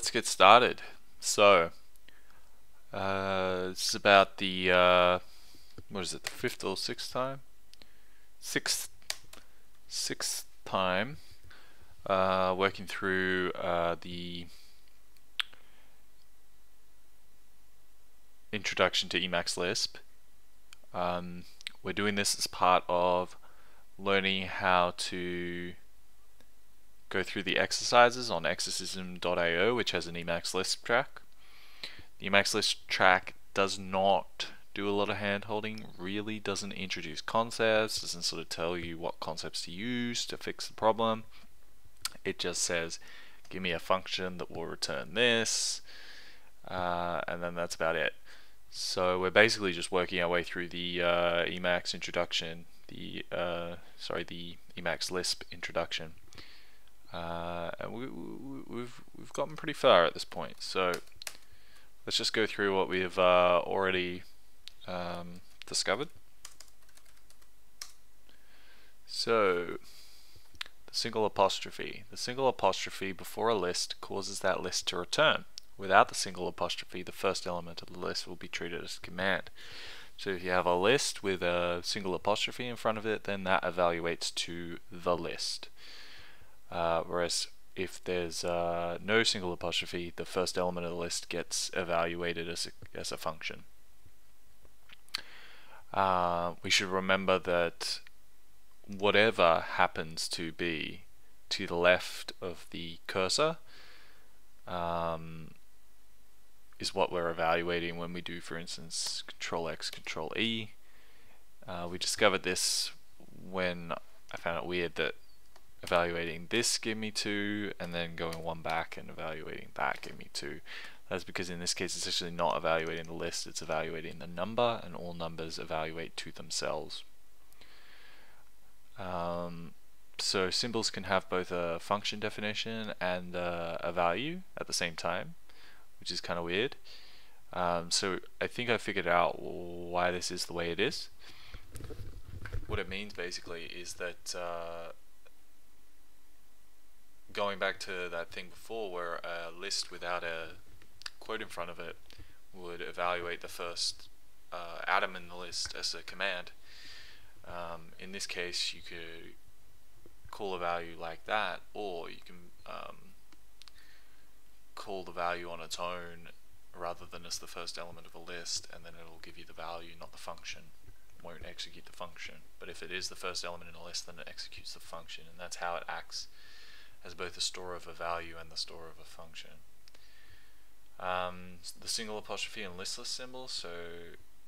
let's get started. So, this is about the, what is it, the fifth or sixth time? Sixth time working through the introduction to Emacs Lisp. We're doing this as part of learning how to go through the exercises on exercism.io, which has an Emacs Lisp track. The Emacs Lisp track does not do a lot of hand holding, really doesn't introduce concepts, doesn't sort of tell you what concepts to use to fix the problem. It just says, give me a function that will return this, and then that's about it. So we're basically just working our way through the Emacs introduction, the Emacs Lisp introduction. And we've gotten pretty far at this point. So let's just go through what we've already discovered. So the single apostrophe. The single apostrophe before a list causes that list to return. Without the single apostrophe, the first element of the list will be treated as a command. So if you have a list with a single apostrophe in front of it, then that evaluates to the list. Whereas if there's no single apostrophe, the first element of the list gets evaluated as a function. We should remember that whatever happens to be to the left of the cursor is what we're evaluating when we do, for instance, Control X, Control E. We discovered this when I found it weird that evaluating this gave me 2, and then going one back and evaluating that gave me 2. That's because in this case it's actually not evaluating the list, it's evaluating the number, and all numbers evaluate to themselves. So symbols can have both a function definition and a value at the same time, which is kind of weird. So I think I figured out why this is the way it is. What it means basically is that going back to that thing before where a list without a quote in front of it would evaluate the first atom in the list as a command. In this case you could call a value like that, or you can call the value on its own rather than as the first element of a list, and then it'll give you the value, not the function. It won't execute the function, but if it is the first element in a list, then it executes the function, and that's how it acts as both the store of a value and the store of a function. The single apostrophe and listless symbols, so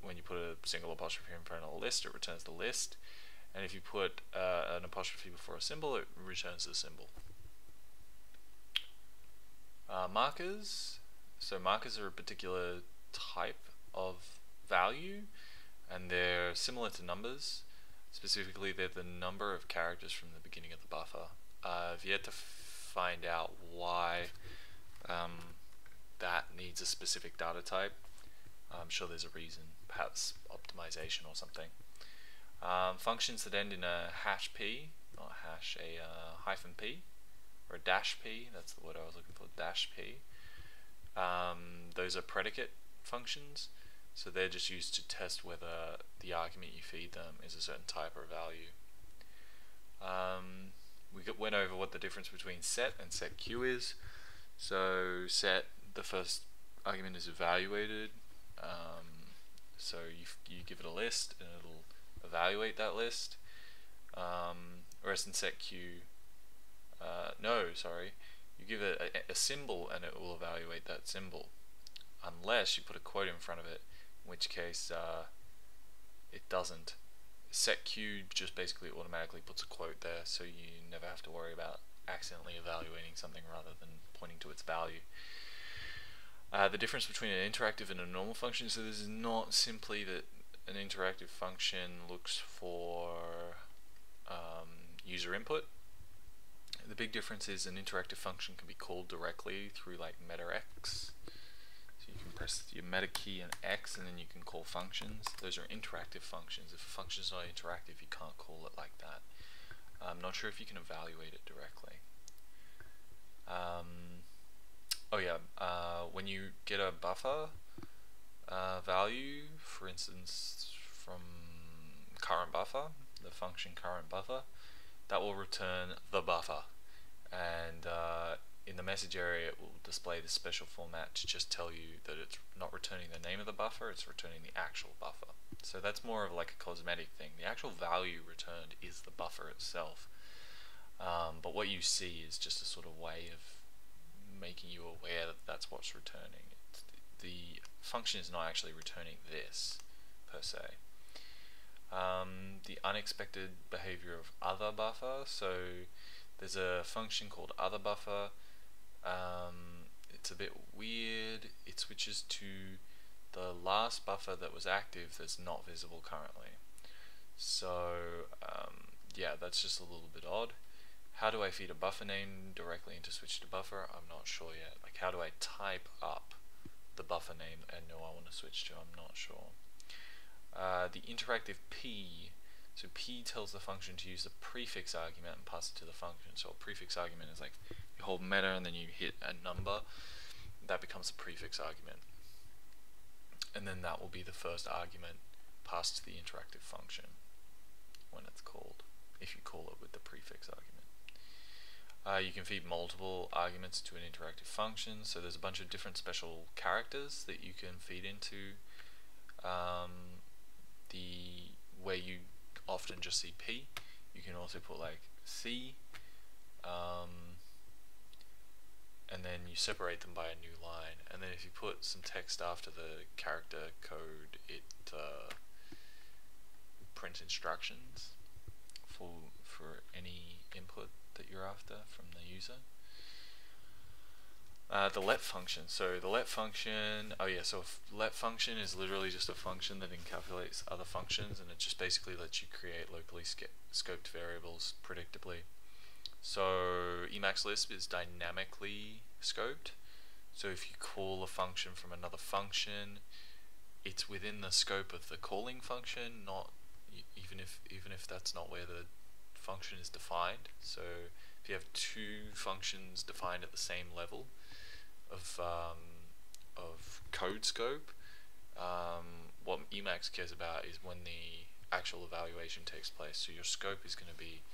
when you put a single apostrophe in front of a list, it returns the list, and if you put an apostrophe before a symbol, it returns the symbol. Markers. So markers are a particular type of value, and they're similar to numbers. Specifically, they're the number of characters from the beginning of the buffer. I've yet to find out why that needs a specific data type. I'm sure there's a reason, perhaps optimization or something. Functions that end in a hash p, not a hash, a hyphen p, or a dash p, that's the word I was looking for, dash p. Those are predicate functions, so they're just used to test whether the argument you feed them is a certain type or value. We went over what the difference between set and setQ is. So set, the first argument is evaluated, so you give it a list and it'll evaluate that list, whereas in setQ, you give it a symbol and it will evaluate that symbol, unless you put a quote in front of it, in which case it doesn't. setQ just basically automatically puts a quote there, so you never have to worry about accidentally evaluating something rather than pointing to its value. The difference between an interactive and a normal function, so this is not simply that an interactive function looks for user input. The big difference is an interactive function can be called directly through like meta_x. So you can press your meta key and X, and then you can call functions. Those are interactive functions. If a function is not interactive, you can't call it like that. I'm not sure if you can evaluate it directly. Oh yeah, when you get a buffer value, for instance, from current buffer, the function current buffer, that will return the buffer, and in the message area it will display this special format to just tell you that it's not returning the name of the buffer, it's returning the actual buffer. So that's more of like a cosmetic thing. The actual value returned is the buffer itself, but what you see is just a sort of way of making you aware that that's what's returning. The function is not actually returning this per se. The unexpected behavior of other buffer. So there's a function called other buffer. It's a bit weird. It switches to the last buffer that was active that's not visible currently. So yeah, that's just a little bit odd. How do I feed a buffer name directly into switch to buffer? I'm not sure yet. Like, how do I type up the buffer name and know I want to switch to? I'm not sure. The interactive P, so P tells the function to use the prefix argument and pass it to the function. So a prefix argument is like you hold meta and then you hit a number, that becomes a prefix argument, and then that will be the first argument passed to the interactive function when it's called, if you call it with the prefix argument. You can feed multiple arguments to an interactive function, so there's a bunch of different special characters that you can feed into where you often just see P. You can also put like C, and then you separate them by a new line, and then if you put some text after the character code, it prints instructions for any input that you're after from the user. The let function. So the let function, let function is literally just a function that encapsulates other functions, and it just basically lets you create locally scoped variables predictably. So Emacs Lisp is dynamically scoped. So if you call a function from another function, it's within the scope of the calling function, not even if that's not where the function is defined. So if you have two functions defined at the same level of code scope, what Emacs cares about is when the actual evaluation takes place. So your scope is going to be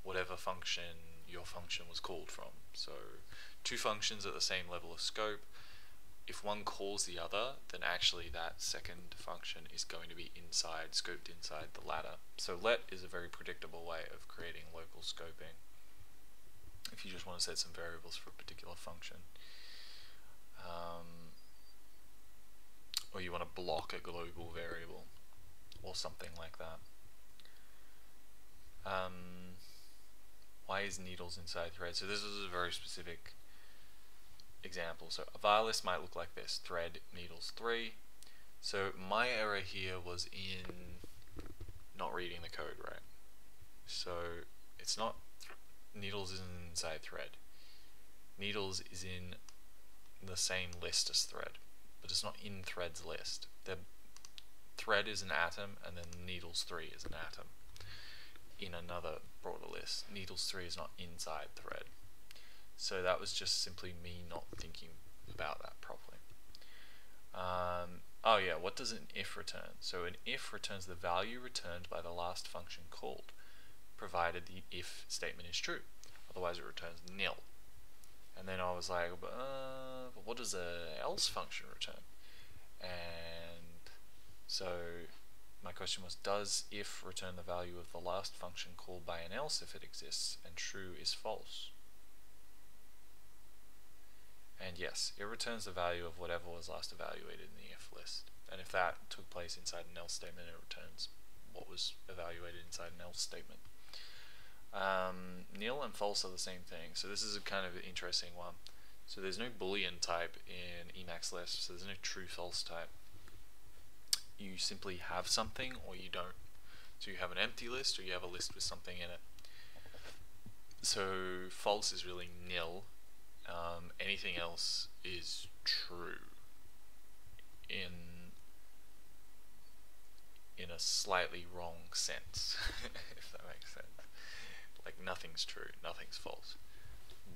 whatever function your function was called from. So two functions at the same level of scope. If one calls the other, then actually that second function is going to be scoped inside the latter. So let is a very predictable way of creating local scoping if you just want to set some variables for a particular function. Or you want to block a global variable or something like that. Why is needles inside thread? So this is a very specific example. So a var list might look like this: thread needles 3. So my error here was in not reading the code right. So it's not, needles isn't inside thread. Needles is in the same list as thread, but it's not in thread's list. The thread is an atom, and then needles 3 is an atom in another broader list. Needles 3 is not inside thread. So that was just simply me not thinking about that properly. Oh yeah, what does an if return? So an if returns the value returned by the last function called, provided the if statement is true. Otherwise it returns nil. And then I was like, but what does a else function return? And so my question was, does if return the value of the last function called by an else if it exists, and true is false? And yes, it returns the value of whatever was last evaluated in the if list. And if that took place inside an else statement, it returns what was evaluated inside an else statement. Nil and false are the same thing. So this is a kind of an interesting one. So there's no Boolean type in Emacs Lisp, so there's no true false type. You simply have something or you don't. So you have an empty list or you have a list with something in it. So false is really nil. Anything else is true in a slightly wrong sense, if that makes sense. Like nothing's true, nothing's false.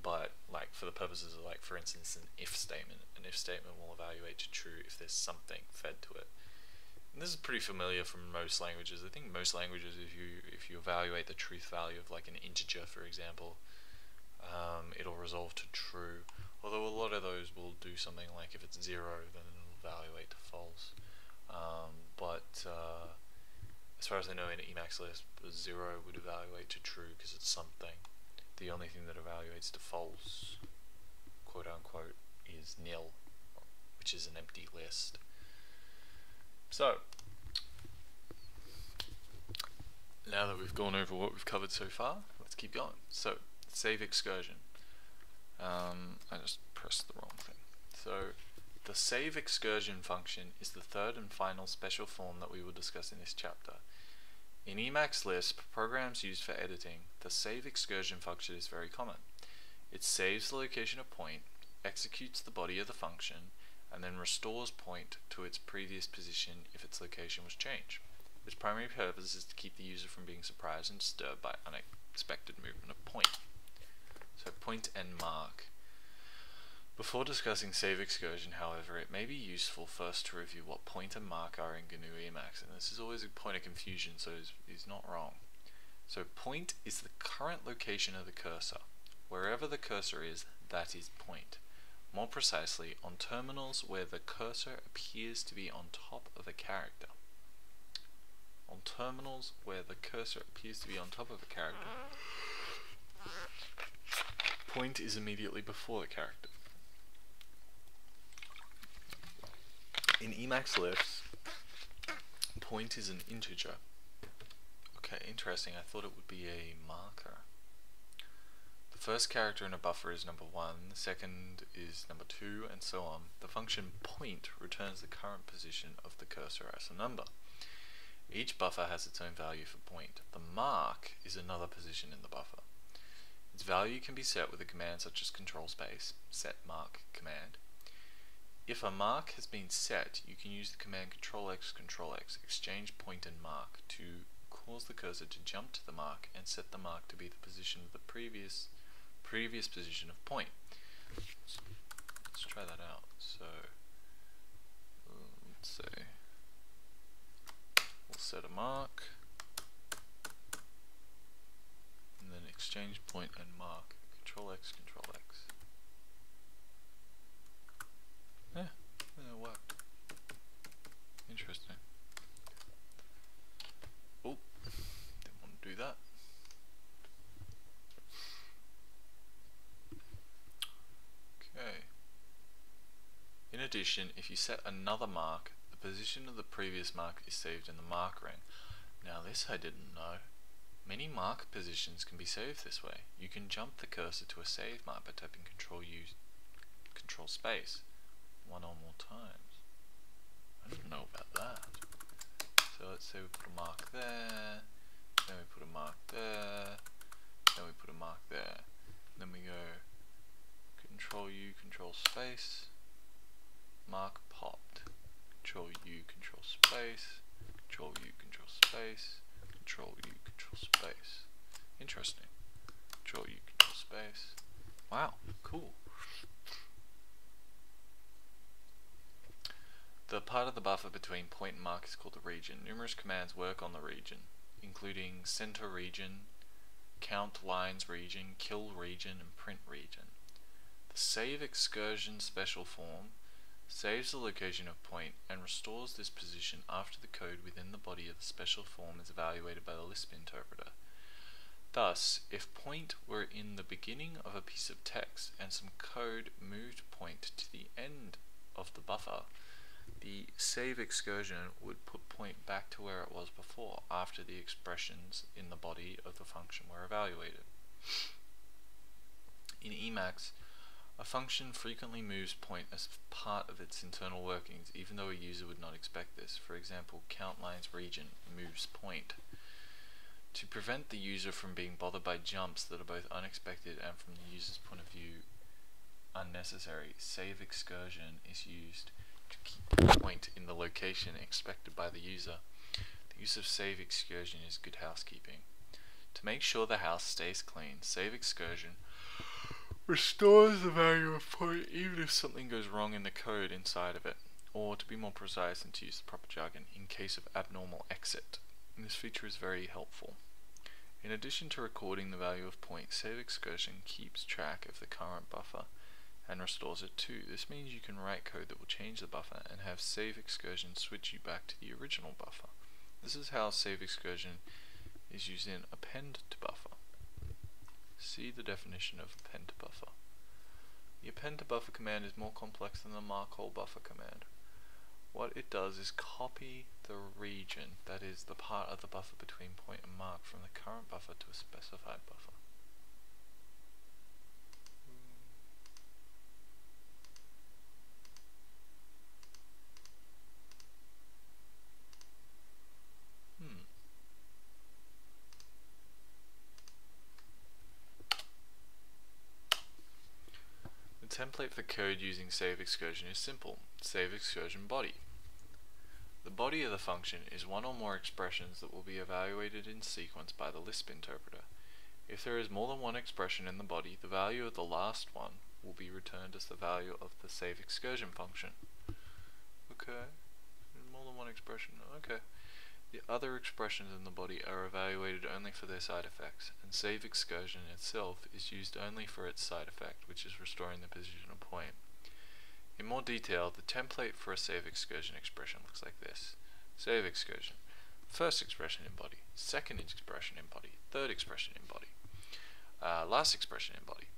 but like for the purposes of, like, for instance, an if statement will evaluate to true if there's something fed to it. And this is pretty familiar from most languages. I think most languages, if you evaluate the truth value of like an integer, for example, it'll resolve to true. Although a lot of those will do something like, if it's 0, then it'll evaluate to false. But as far as I know, in Emacs Lisp, 0 would evaluate to true because it's something. The only thing that evaluates to false, quote unquote, is nil, which is an empty list. So, now that we've gone over what we've covered so far, let's keep going. So, save excursion. I just pressed the wrong thing. So, the save excursion function is the third and final special form that we will discuss in this chapter. In Emacs Lisp, programs used for editing, the save excursion function is very common. It saves the location of point, executes the body of the function, and then restores point to its previous position if its location was changed. Its primary purpose is to keep the user from being surprised and disturbed by unexpected movement of point. So point and mark. Before discussing save excursion, however, it may be useful first to review what point and mark are in GNU Emacs, and this is always a point of confusion, so he's not wrong. So point is the current location of the cursor. Wherever the cursor is, that is point. More precisely, on terminals where the cursor appears to be on top of a character. On terminals where the cursor appears to be on top of a character, point is immediately before the character. In Emacs Lisp, point is an integer. Okay, interesting. I thought it would be a marker. The first character in a buffer is number 1, the second is number 2, and so on. The function point returns the current position of the cursor as a number. Each buffer has its own value for point. The mark is another position in the buffer. Its value can be set with a command such as control space, set mark command. If a mark has been set, you can use the command control X, exchange point and mark to cause the cursor to jump to the mark and set the mark to be the position of the previous position of point. Let's try that out. So let's say we'll set a mark and then exchange point and mark, control X. Yeah, it worked. Interesting. Oh, didn't want to do that. Okay. In addition, if you set another mark, the position of the previous mark is saved in the mark ring. Now this I didn't know. Many mark positions can be saved this way. You can jump the cursor to a save mark by typing control space one or more times. I didn't know about that. So let's say we put a mark there, then we put a mark there, then we put a mark there. Then we go control U, control space, mark popped. Control U, control space, control U, control space, control U, control space. Interesting. Control U, control space. Wow, cool. The part of the buffer between point and mark is called the region. Numerous commands work on the region, including center region, count lines region, kill region, and print region. The save excursion special form saves the location of point and restores this position after the code within the body of the special form is evaluated by the Lisp interpreter. Thus, if point were in the beginning of a piece of text and some code moved point to the end of the buffer, the save excursion would put point back to where it was before, after the expressions in the body of the function were evaluated. In Emacs, a function frequently moves point as part of its internal workings, even though a user would not expect this. For example, countlines region moves point. To prevent the user from being bothered by jumps that are both unexpected and from the user's point of view unnecessary, save excursion is used to keep point in the location expected by the user. The use of save excursion is good housekeeping. To make sure the house stays clean, save excursion restores the value of point even if something goes wrong in the code inside of it, or to be more precise and to use the proper jargon, in case of abnormal exit. And this feature is very helpful. In addition to recording the value of point, save excursion keeps track of the current buffer and restores it too. This means you can write code that will change the buffer and have save excursion switch you back to the original buffer. This is how save excursion is used in append to buffer. See the definition of append to buffer. The append to buffer command is more complex than the mark whole buffer command. What it does is copy the region, that is the part of the buffer between point and mark, from the current buffer to a specified buffer. The template for code using save excursion is simple. Save excursion body. The body of the function is one or more expressions that will be evaluated in sequence by the Lisp interpreter. If there is more than one expression in the body, the value of the last one will be returned as the value of the save excursion function. Okay, more than one expression, okay. The other expressions in the body are evaluated only for their side effects, and save excursion itself is used only for its side effect, which is restoring the position of point. In more detail, the template for a save excursion expression looks like this. Save excursion. First expression in body, second expression in body, third expression in body, last expression in body.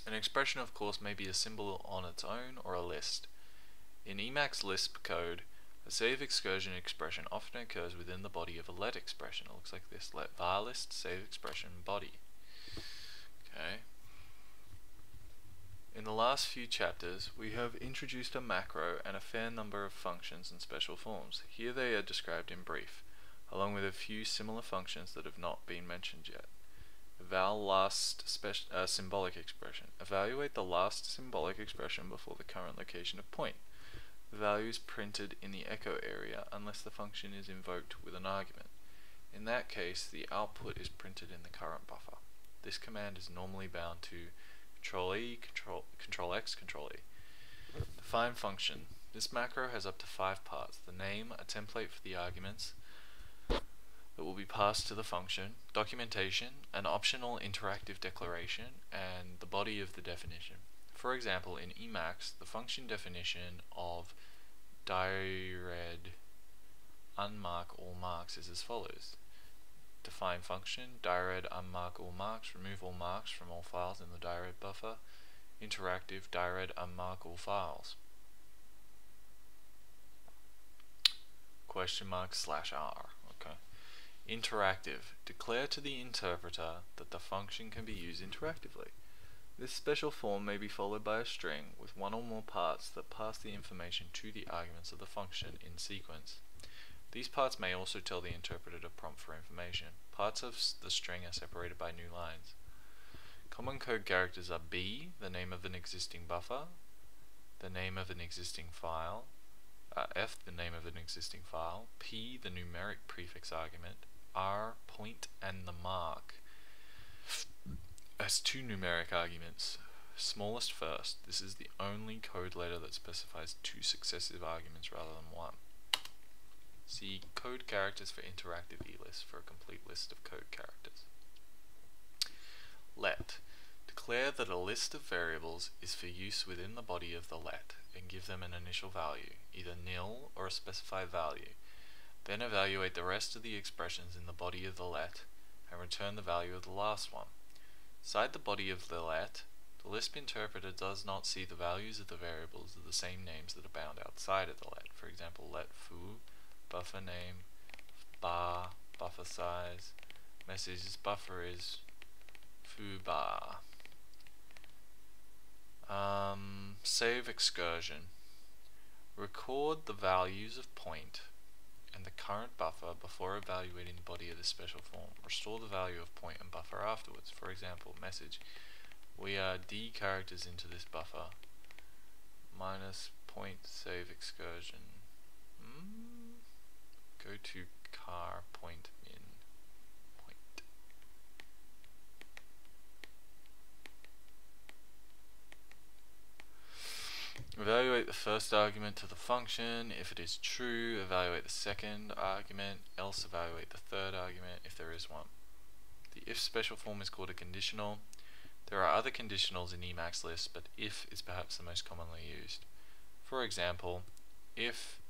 An expression, of course, may be a symbol on its own or a list. In Emacs Lisp code, a save excursion expression often occurs within the body of a let expression. It looks like this: let var list save expression body. Okay. In the last few chapters, we have introduced a macro and a fair number of functions and special forms. Here they are described in brief, along with a few similar functions that have not been mentioned yet. Eval last symbolic expression. Evaluate the last symbolic expression before the current location of point. The value is printed in the echo area unless the function is invoked with an argument. In that case, the output is printed in the current buffer. This command is normally bound to Control-E, Control-X, Control-E. Define function. This macro has up to 5 parts: the name, a template for the arguments that will be passed to the function, documentation, an optional interactive declaration, and the body of the definition. For example, in Emacs, the function definition of dired unmark all marks is as follows. Define function, dired unmark all marks, remove all marks from all files in the dired buffer, interactive, dired unmark all files. !/r. Okay. Interactive. Declare to the interpreter that the function can be used interactively. This special form may be followed by a string with one or more parts that pass the information to the arguments of the function in sequence. These parts may also tell the interpreter to prompt for information. Parts of the string are separated by new lines. Common code characters are B, the name of an existing buffer, the name of an existing file, F, the name of an existing file, P, the numeric prefix argument, R, point, and the mark as 2 numeric arguments. Smallest first. This is the only code letter that specifies 2 successive arguments rather than 1. See code characters for interactive ELISP for a complete list of code characters. Let. Declare that a list of variables is for use within the body of the let and give them an initial value, either nil or a specified value. Then evaluate the rest of the expressions in the body of the let and return the value of the last one. Inside the body of the let, the Lisp interpreter does not see the values of the variables of the same names that are bound outside of the let. For example, let foo, buffer name, bar, buffer size, messages buffer is foo bar. Save excursion. Record the values of point and the current buffer before evaluating the body of the special form. Restore the value of point and buffer afterwards. For example, message: we are D characters into this buffer, minus point save excursion. Go to car point in point. Evaluate the first argument to the function. If it is true, evaluate the second argument, else evaluate the third argument if there is one. The if special form is called a conditional. There are other conditionals in Emacs Lisp, but if is perhaps the most commonly used. For example, if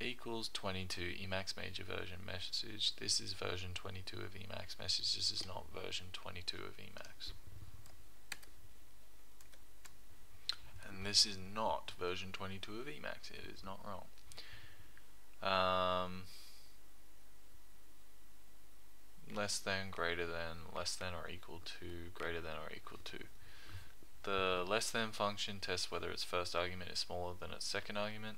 equals 22 Emacs major version message, this is version 22 of Emacs message, this is not version 22 of Emacs. And this is not version 22 of Emacs, it is not wrong. Less than, greater than, less than or equal to, greater than or equal to. The less than function tests whether its first argument is smaller than its second argument.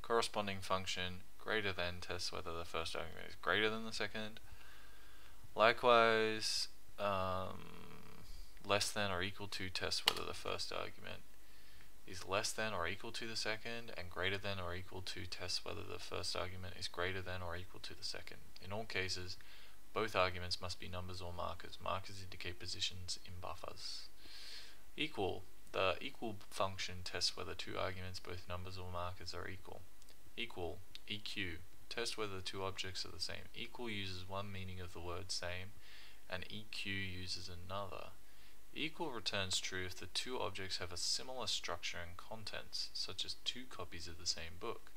Corresponding function greater than tests whether the first argument is greater than the second. Likewise, less than or equal to tests whether the first argument is less than or equal to the second, and greater than or equal to tests whether the first argument is greater than or equal to the second. In all cases, both arguments must be numbers or markers. Markers indicate positions in buffers. Equal. The equal function tests whether two arguments, both numbers or markers, are equal. Equal. EQ. Test whether the two objects are the same. Equal uses one meaning of the word same, and EQ uses another. Equal returns true if the two objects have a similar structure and contents, such as two copies of the same book.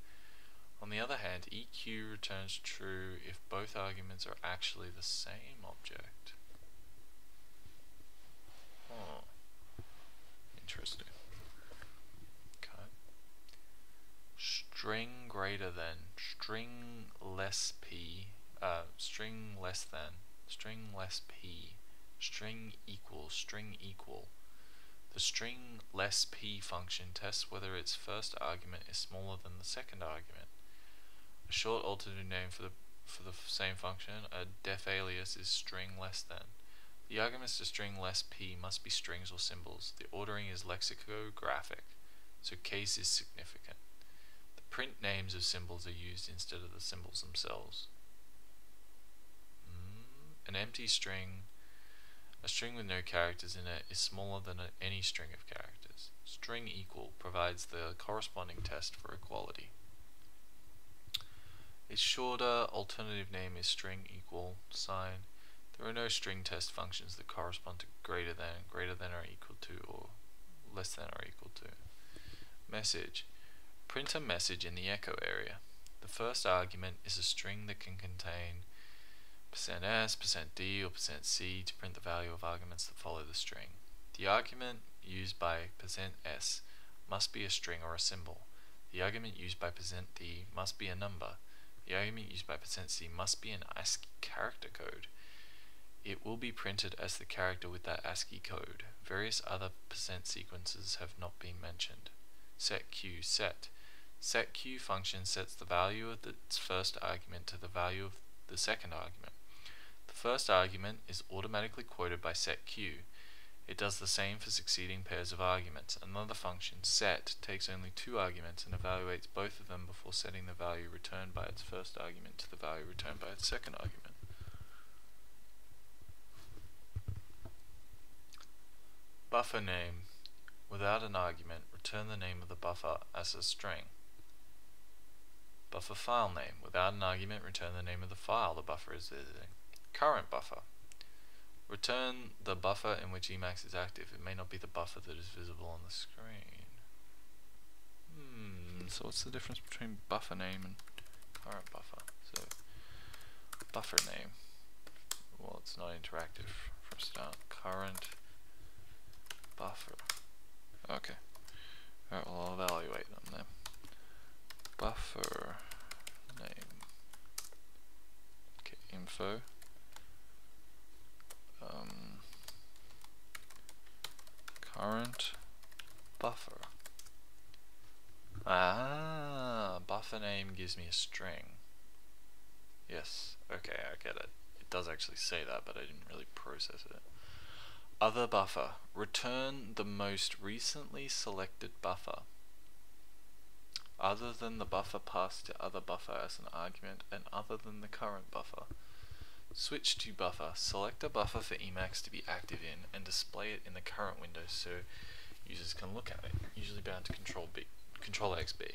On the other hand, EQ returns true if both arguments are actually the same object. Oh, interesting. Okay. String greater than, string less p, string less than, string less p, string equal. The string less p function tests whether its first argument is smaller than the second argument. A short alternative name for the same function, a def alias, is string less than. The arguments to string less p must be strings or symbols. The ordering is lexicographic, so case is significant. The print names of symbols are used instead of the symbols themselves. An empty string, a string with no characters in it, is smaller than any string of characters. String equal provides the corresponding test for equality. Its shorter alternative name is string equal sign. There are no string test functions that correspond to greater than or equal to, or less than or equal to. Message. Print a message in the echo area. The first argument is a string that can contain %s, %d, or %c to print the value of arguments that follow the string. The argument used by %s must be a string or a symbol. The argument used by %d must be a number. The argument used by %c must be an ASCII character code. It will be printed as the character with that ASCII code. Various other % sequences have not been mentioned. setQ. setQ function sets the value of its first argument to the value of the second argument. The first argument is automatically quoted by setQ. It does the same for succeeding pairs of arguments. Another function, set, takes only two arguments and evaluates both of them before setting the value returned by its first argument to the value returned by its second argument. Buffer name. Without an argument, return the name of the buffer as a string. Buffer file name. Without an argument, return the name of the file the buffer is visiting. Current buffer. Return the buffer in which Emacs is active. It may not be the buffer that is visible on the screen. So what's the difference between buffer name and current buffer? So, buffer name. Well, it's not interactive from start. Current buffer. Okay. Alright, well, I'll evaluate them then. Buffer name. Okay, info. Current buffer. Buffer name gives me a string. Yes, okay, I get it. It does actually say that, but I didn't really process it. Other buffer. Return the most recently selected buffer, other than the buffer passed to other buffer as an argument, and other than the current buffer. Switch to buffer. Select a buffer for Emacs to be active in and display it in the current window so users can look at it. Usually bound to Control X B.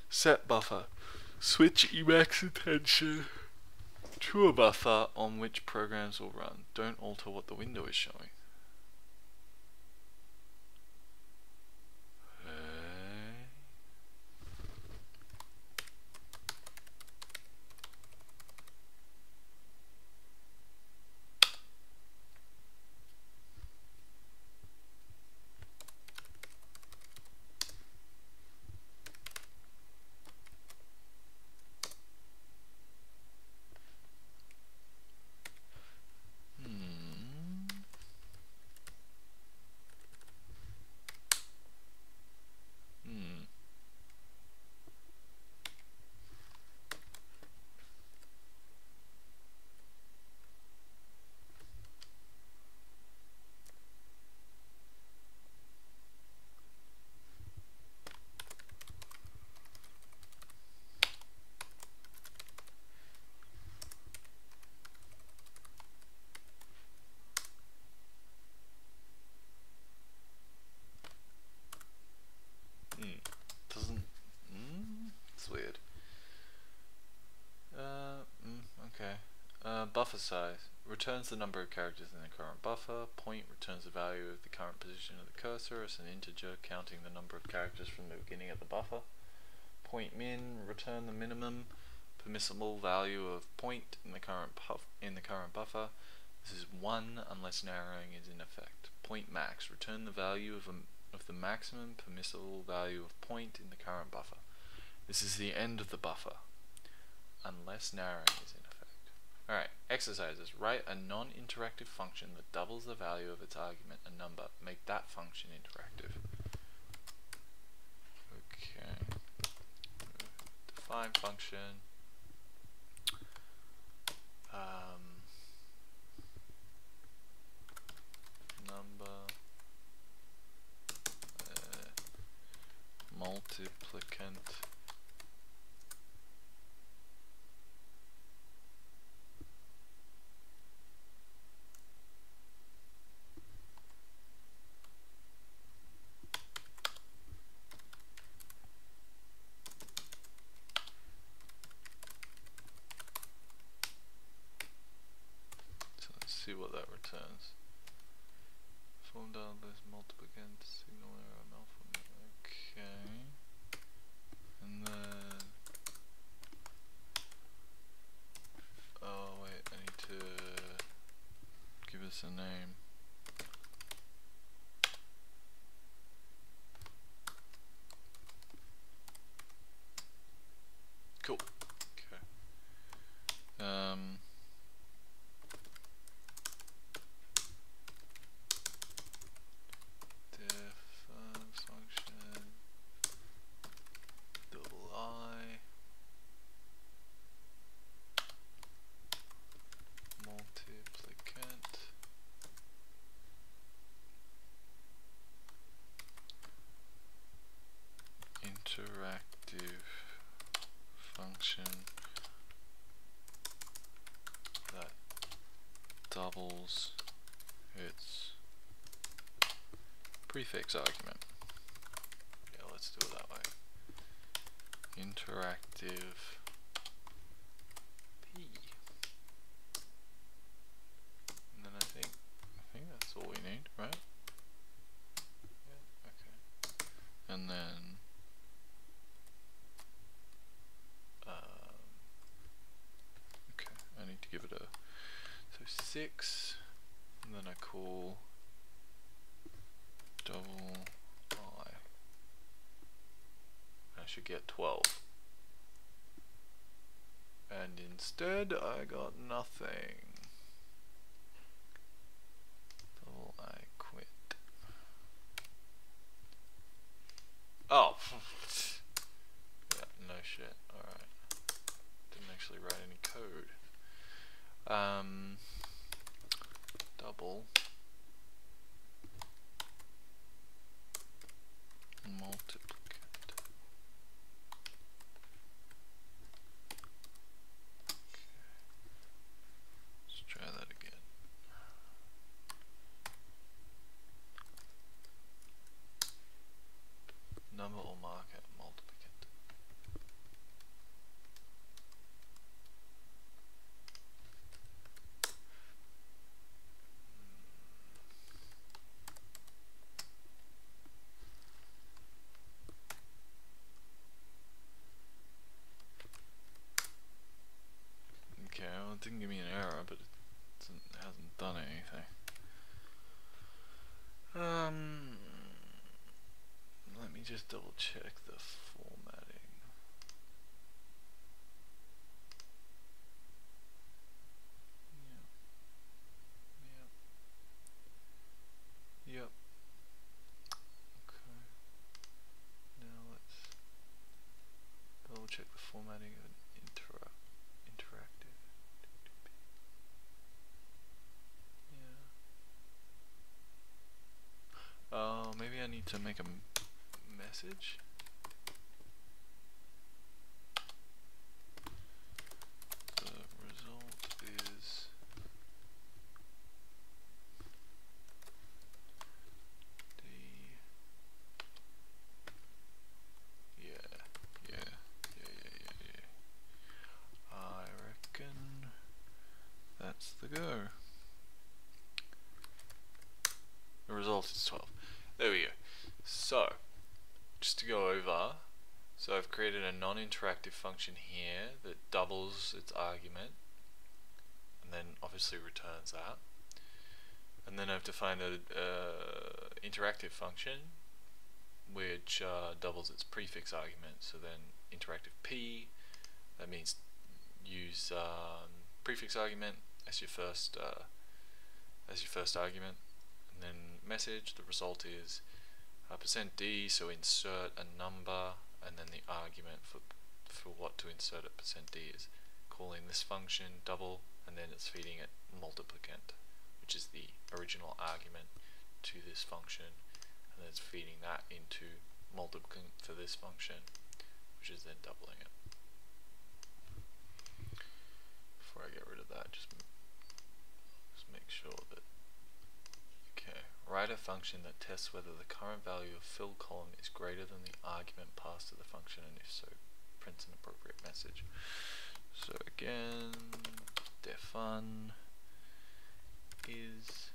Set buffer. Switch Emacs attention to a buffer on which programs will run. Don't alter what the window is showing. Doesn't. It's weird. Okay. Buffer size returns the number of characters in the current buffer. Point returns the value of the current position of the cursor as an integer, counting the number of characters from the beginning of the buffer. Point min return the minimum permissible value of point in the current buffer. This is 1 unless narrowing is in effect. Point max return the value of the maximum permissible value of point in the current buffer. This is the end of the buffer unless narrowing is in effect. Alright, exercises. Write a non-interactive function that doubles the value of its argument, a number. Make that function interactive. Okay. Define function. Number. Multiplicand. So let's see what that returns. Form down this multiplicand signal error malformation. Okay. And then, oh wait, I need to give us a name. Cool. Okay. Def function double I multiplicand interactive function that doubles its prefix argument. Yeah, let's do it that way. Interactive P. And then I think that's all we need, right? Yeah, okay. And then okay, I need to give it a 6, and then I call double I. I should get 12. And instead I got nothing. Double I quit. Oh! Yeah, no shit. Alright. Didn't actually write any code. Double multiplicand. Okay. Let's try that again. number or marker multiplicand. Okay, well it didn't give me an error, but it hasn't done anything. Let me just double check the formatting. Yep. Okay. Now let's double check the formatting of an interactive. Yeah. Maybe I need to make a message. The result is I reckon that's the go. The result is 12. There we go. So, just to go over, so I've created a non-interactive function here that doubles its argument, and then obviously returns that. And then I've defined an interactive function which doubles its prefix argument. So then interactive p, that means use prefix argument as your first argument, and then message. The result is %d, so insert a number, and then the argument for what to insert at %d is calling this function double, and then it's feeding it multiplicand, which is the original argument to this function, and then it's feeding that into multiplicand for this function, which is then doubling it. Before I get rid of that, just make sure that, okay, write a function that tests whether the current value of fill column is greater than the argument passed to the function, and if so, prints an appropriate message. So again, defun is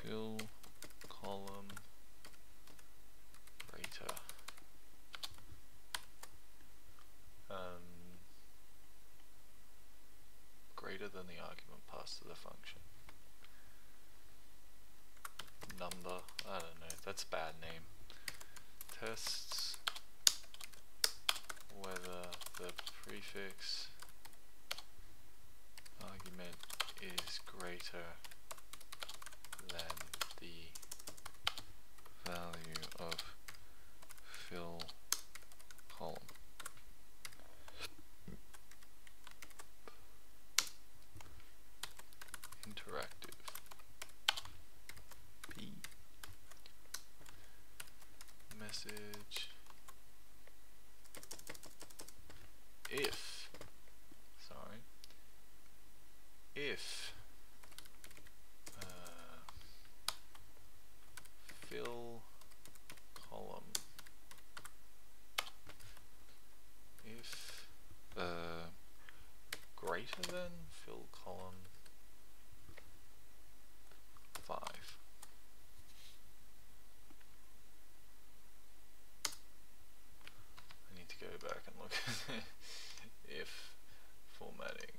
fill column greater than the argument passed to the function. Number, I don't know, that's a bad name. Tests whether the prefix argument is greater than the value of fill column. Interactive p message if fill column greater than fill column 5. I need to go back and look at if formatting,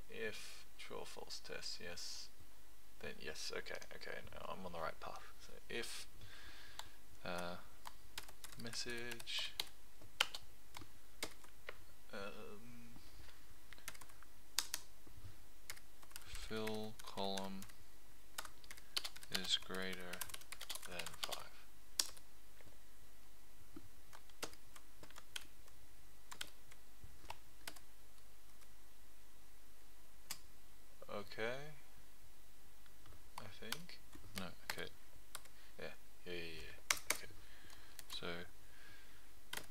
if true or false test, yes, then yes, okay, no, I'm on the right path. So if message fill column is greater than 5. Okay, I think. No, okay. Yeah. Okay. So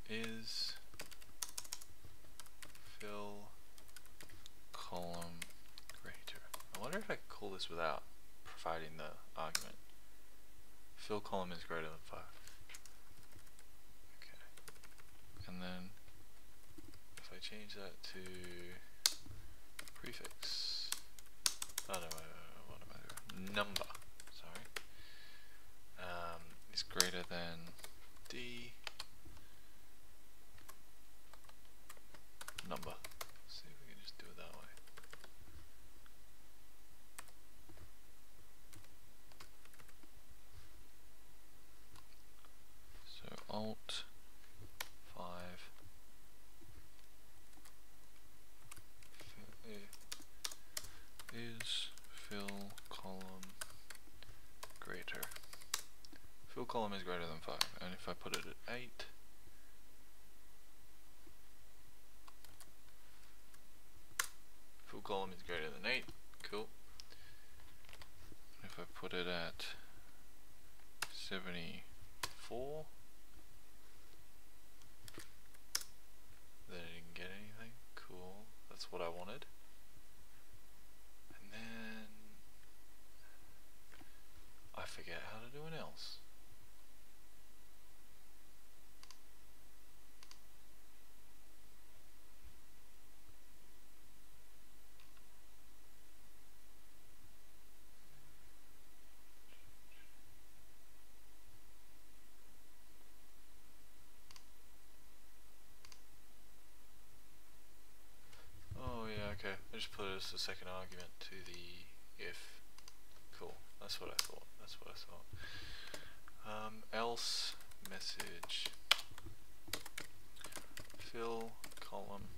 is fill column greater. I wonder if I could call this without providing the argument. fill column is greater than 5. Okay. And then if I change that to prefix, oh no, what am I doing? Number, sorry, is greater than D number. See if we can just do it that way. So Alt 5 is fill column greater. Fill column is greater than 5, and if I put it at 8, fill column is greater than 8, cool. If I put it at 74, then I didn't get anything, cool, that's what I wanted. And then I forget how to do an else. Oh yeah, okay, I just put it as the second argument to the if. Cool, that's what I thought, else message fill column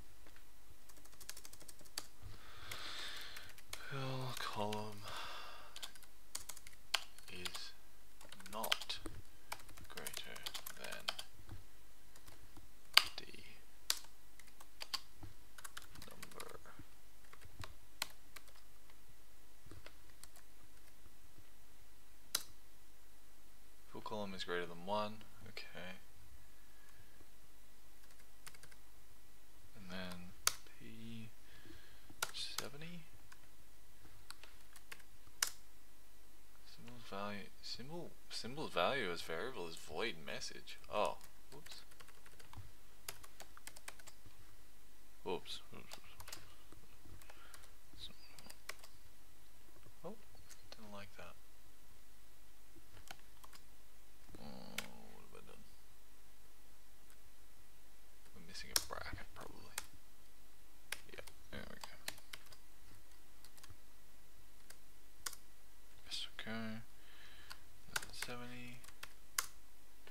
is not greater than D number. Fill column is greater than 1, okay. And then P70 symbol's value as variable is void message. Oh, whoops. Whoops. Oh, didn't like that. Oh, what have I done? We're missing a bracket probably. Yeah, there we go. Yes, okay. 70.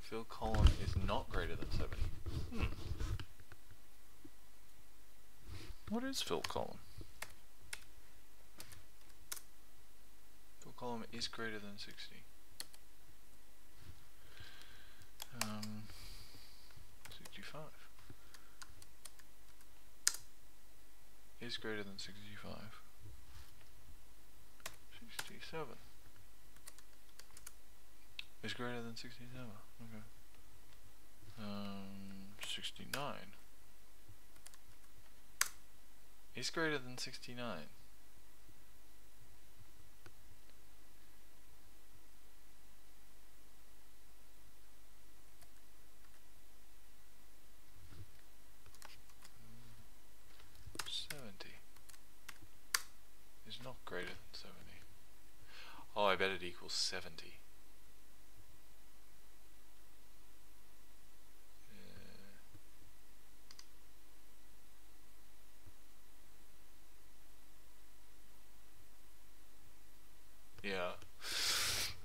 Fill column is not greater than 70. What is fill column? Fill column is greater than 60. Um, 65 is greater than 65. 67 is greater than 67. Okay. 69 is greater than 69. Is not greater than 70. Oh, I bet it equals 70. Yeah,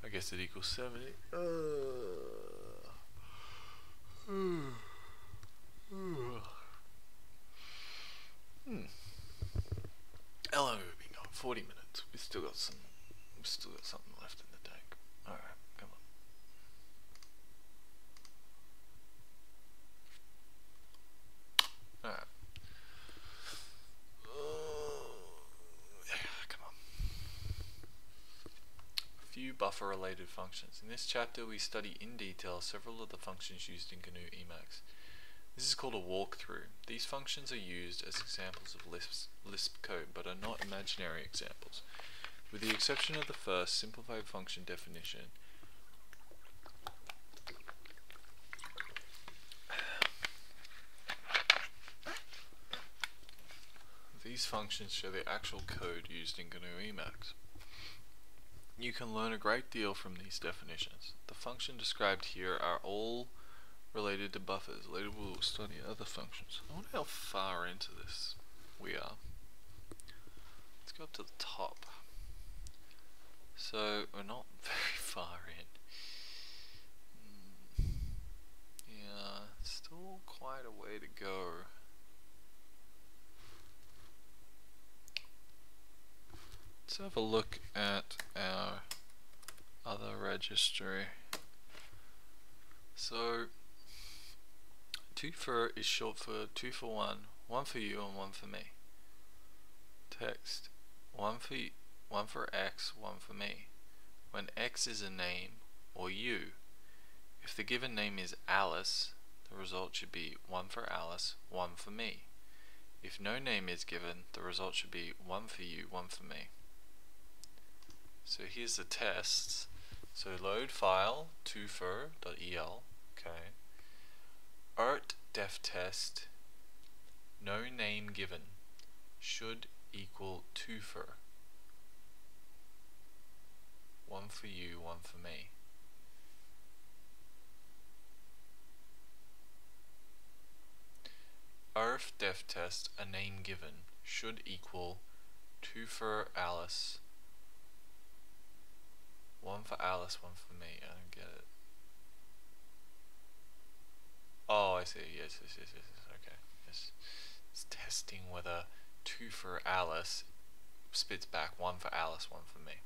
I guess it equals 70. How long have we been going? 40 minutes. We've still got something left in the tank. Alright, come on. Alright. Come on. A few buffer related functions. In this chapter we study in detail several of the functions used in GNU Emacs. This is called a walkthrough. These functions are used as examples of Lisp code, but are not imaginary examples. With the exception of the first simplified function definition, These functions show the actual code used in GNU Emacs. You can learn a great deal from these definitions. The functions described here are all related to buffers. Later we'll study other functions. I wonder how far into this we are. Let's go up to the top. So we're not very far in. Yeah, still quite a way to go. Let's have a look at our other registry. So 2 for is short for 2 for 1 for you and 1 for me. Text 1 for X, 1 for me. When X is a name or you, if the given name is Alice, the result should be 1 for Alice, 1 for me. If no name is given, the result should be 1 for you, 1 for me. So here's the tests. So load file 2for.el, okay. def test, no name given, should equal 2 for. 1 for you, 1 for me. def test, a name given, should equal 2 for Alice. 1 for Alice, 1 for me. I don't get it. Oh, I see. Yes. Okay. Yes. It's testing whether 2 for Alice spits back 1 for Alice, 1 for me.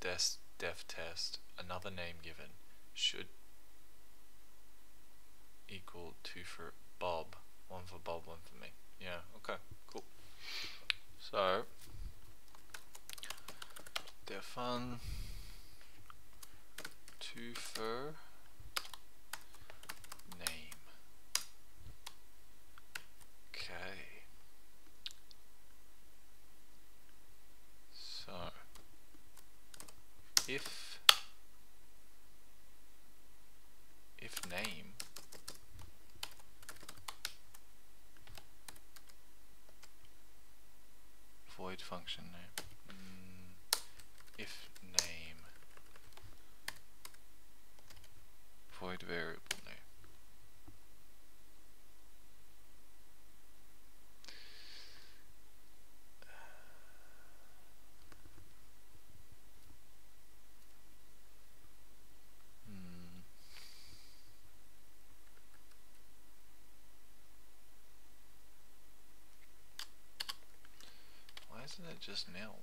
def test, another name given, should equal 2 for Bob. 1 for Bob, 1 for me. Yeah, okay, cool. So defun 2 for name. Okay. So if name void function name. If name void variable name. Why isn't it just nil?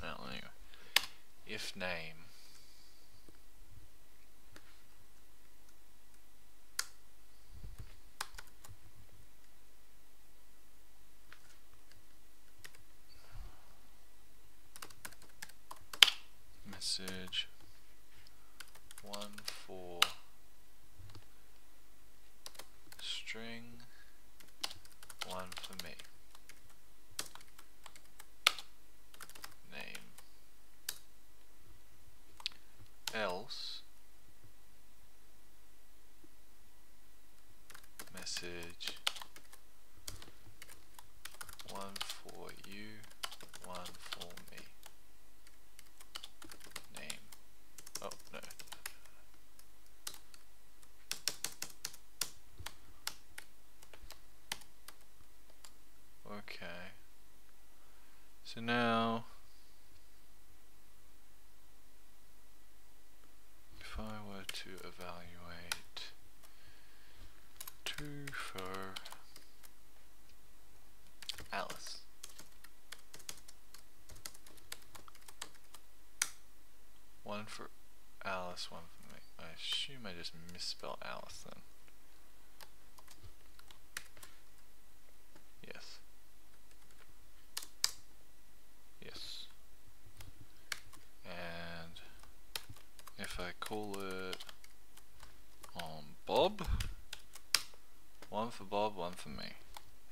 Well, anyway. If name message 1 for string 1 for me. Name. Else message 1 for you, 1 for me. Name. Oh no. Okay. So now if I were to evaluate 2 for Alice, one for Alice, 1 for me. I assume I just misspelled Alice then. Yes. Yes. And if I call it Bob, 1 for Bob, 1 for me.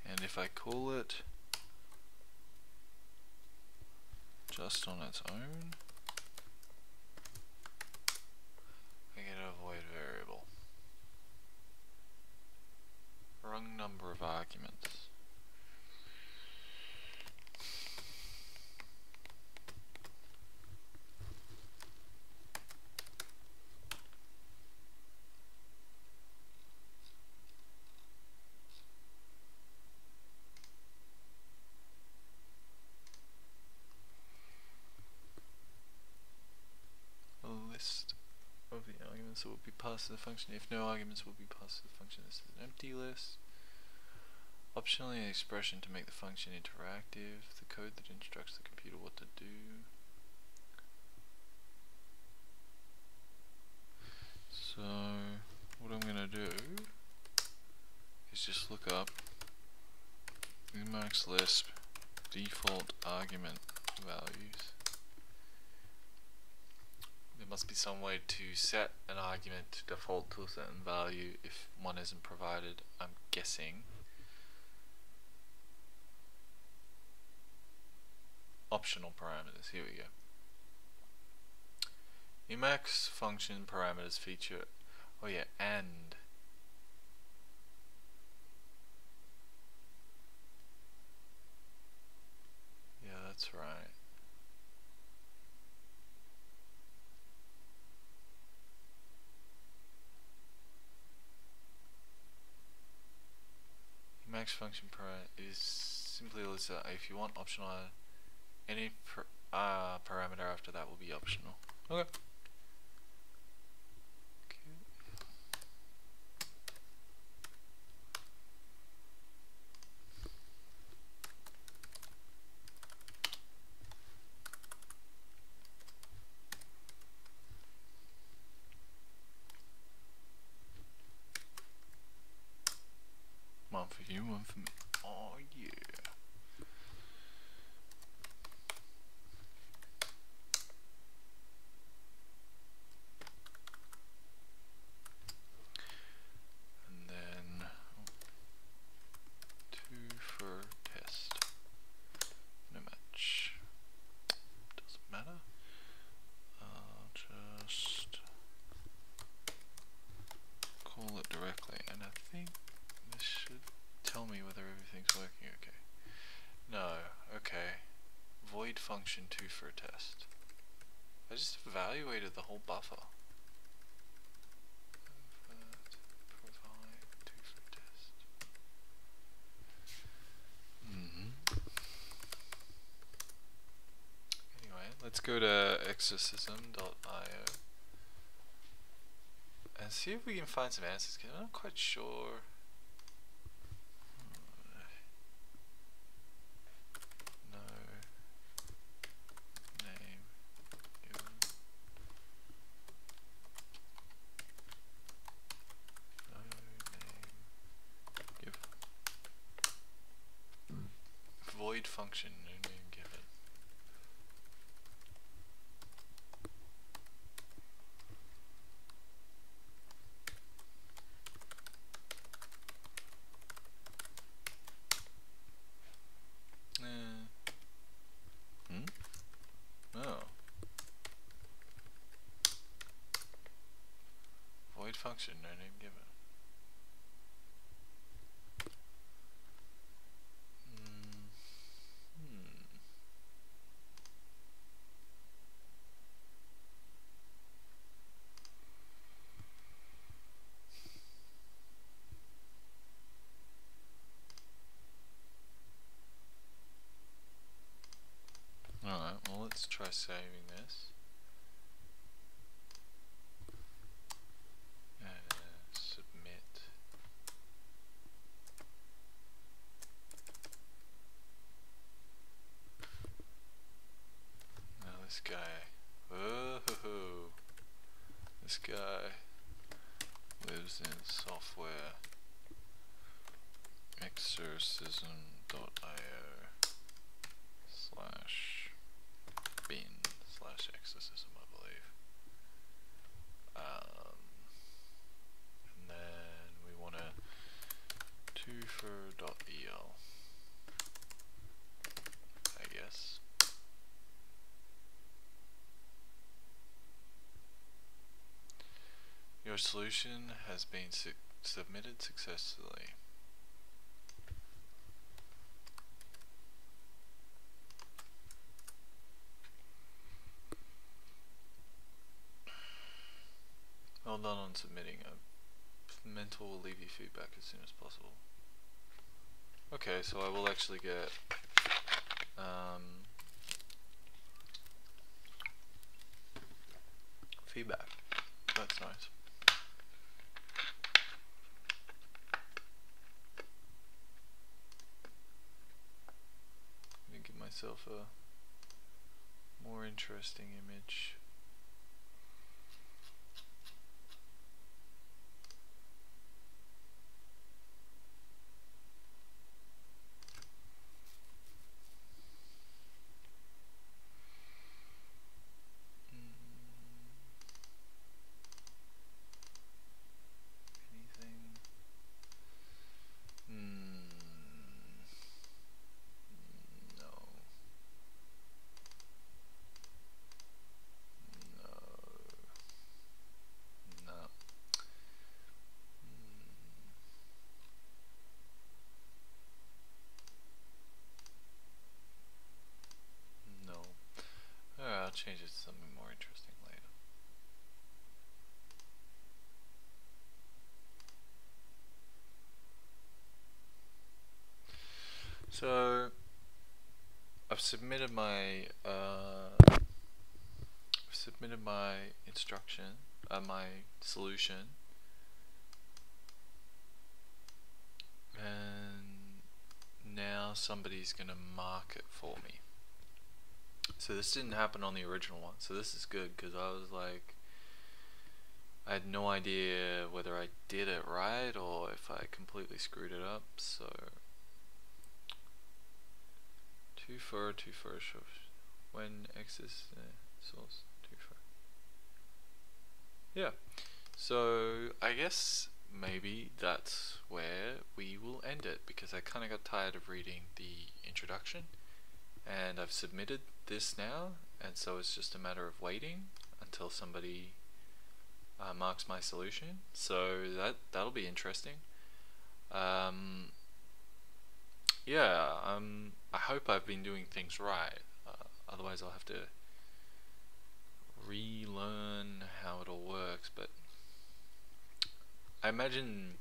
And if I call it just on its own, I get a void variable. Wrong number of arguments. that will be passed to the function. If no arguments will be passed to the function, this is an empty list. Optionally, an expression to make the function interactive. The code that instructs the computer what to do. So what I'm going to do is just look up Emacs Lisp default argument values. There must be some way to set an argument to default to a certain value if one isn't provided, I'm guessing. Optional parameters, here we go. Emacs function parameters feature, oh yeah, and. Yeah, that's right. Emacs function parameter is simply lists that if you want optional, any parameter after that will be optional. Okay. One for you, one for me. Oh yeah. And then 2 for test. No match. Doesn't matter. I'll just call it directly, and I think this should tell me whether everything's working okay. No, okay. Void function 2 for a test. I just evaluated the whole buffer. Provide 2 for a test. Anyway, let's go to exorcism.io and see if we can find some answers, because I'm not quite sure. No name given. No name given. Void function, no name given. Oh. Void function, no name given. Alright, well let's try saving this. Submit. Now this guy, oh, this guy lives in software exorcism.io /bin/exorcism, I believe. And then we want to 2 for .el, I guess. Your solution has been submitted successfully. Well done on submitting. Mentor will leave you feedback as soon as possible. Okay, so I will actually get feedback. That's nice. myself a more interesting image. Anything? No. No. No. No. Alright, I'll change it to something more interesting later. So I've submitted my instruction, my solution, and now somebody's gonna mark it for me. So this didn't happen on the original one, so this is good because I was like, I had no idea whether I did it right or if I completely screwed it up. So two for when x is source two for. Yeah, so I guess maybe that's where we will end it because I kind of got tired of reading the introduction, and I've submitted this now, and so it's just a matter of waiting until somebody marks my solution. So that'll be interesting. Yeah, I hope I've been doing things right. Otherwise, I'll have to relearn how it all works. But I imagine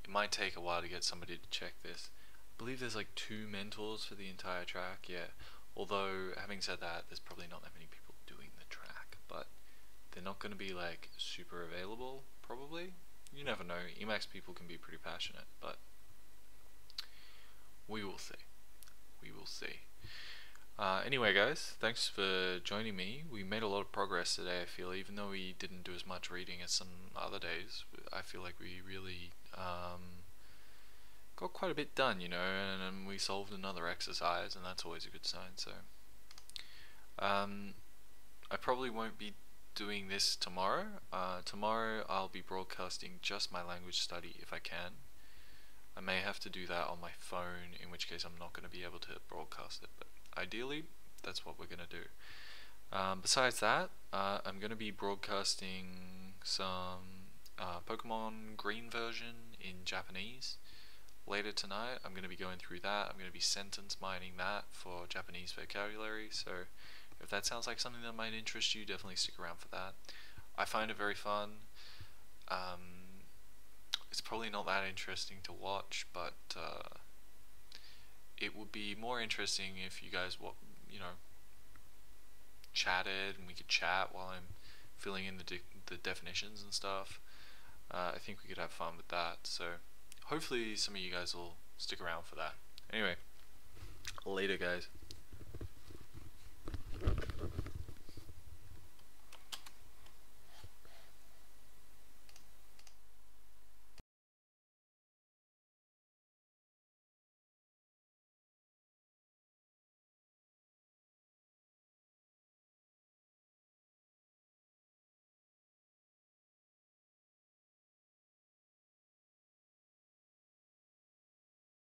it might take a while to get somebody to check this. I believe there's like 2 mentors for the entire track. Yeah. Although, having said that, there's probably not that many people doing the track, but they're not going to be like super available. Probably. You never know. Emacs people can be pretty passionate, but we will see. We will see. Anyway, guys, thanks for joining me. We made a lot of progress today, I feel, even though we didn't do as much reading as some other days. I feel like we really got quite a bit done, you know, and we solved another exercise, and that's always a good sign. So I probably won't be doing this tomorrow. Tomorrow I'll be broadcasting just my language study if I can. I may have to do that on my phone, in which case I'm not going to be able to broadcast it, but ideally that's what we're going to do. Besides that, I'm going to be broadcasting some Pokemon Green version in Japanese later tonight. I'm going to be going through that. I'm going to be sentence mining that for Japanese vocabulary, so if that sounds like something that might interest you, definitely stick around for that. I find it very fun. It's probably not that interesting to watch, but it would be more interesting if you guys, chatted and we could chat while I'm filling in the definitions and stuff. I think we could have fun with that. So hopefully some of you guys will stick around for that. Anyway, later, guys.